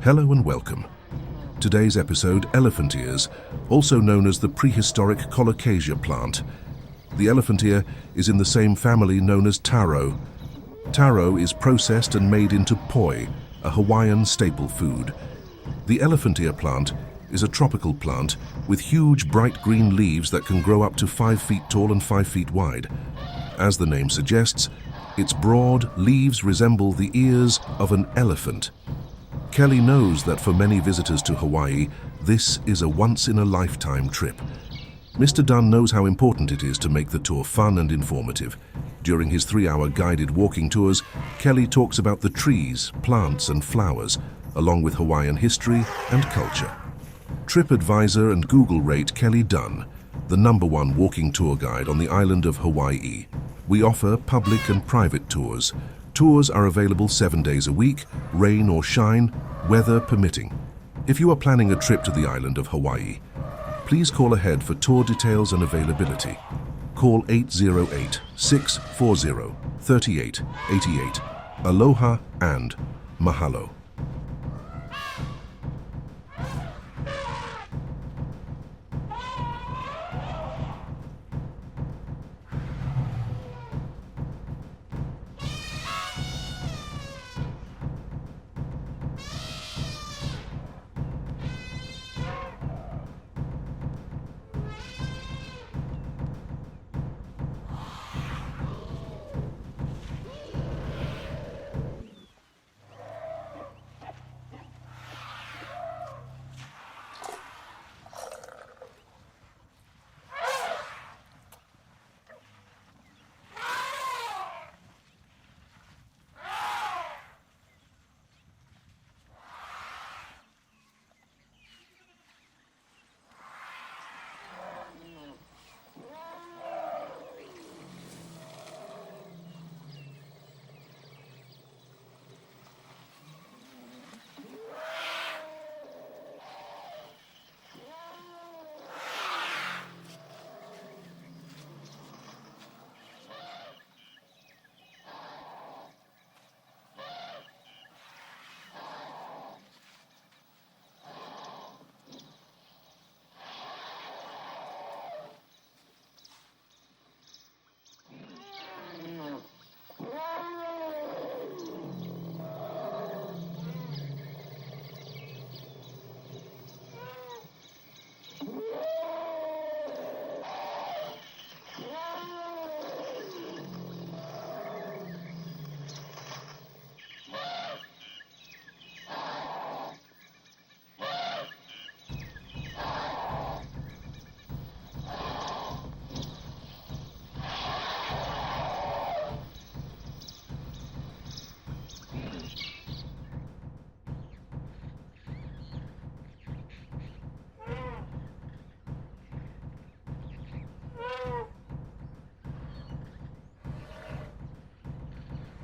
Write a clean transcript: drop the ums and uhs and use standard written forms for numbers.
Hello and welcome. Today's episode, elephant ears, also known as the prehistoric Colocasia plant. The elephant ear is in the same family known as taro. Taro is processed and made into poi, a Hawaiian staple food. The elephant ear plant is a tropical plant with huge bright green leaves that can grow up to 5 feet tall and 5 feet wide. As the name suggests, its broad leaves resemble the ears of an elephant. Kelly knows that for many visitors to Hawaii, this is a once-in-a-lifetime trip. Mr. Dunn knows how important it is to make the tour fun and informative. During his 3-hour guided walking tours, Kelly talks about the trees, plants and flowers, along with Hawaiian history and culture. TripAdvisor and Google rate Kelly Dunn the #1 walking tour guide on the island of Hawaii. We offer public and private tours. Tours are available 7 days a week, rain or shine, weather permitting. If you are planning a trip to the island of Hawaii, please call ahead for tour details and availability. Call 808-640-3888. Aloha and mahalo.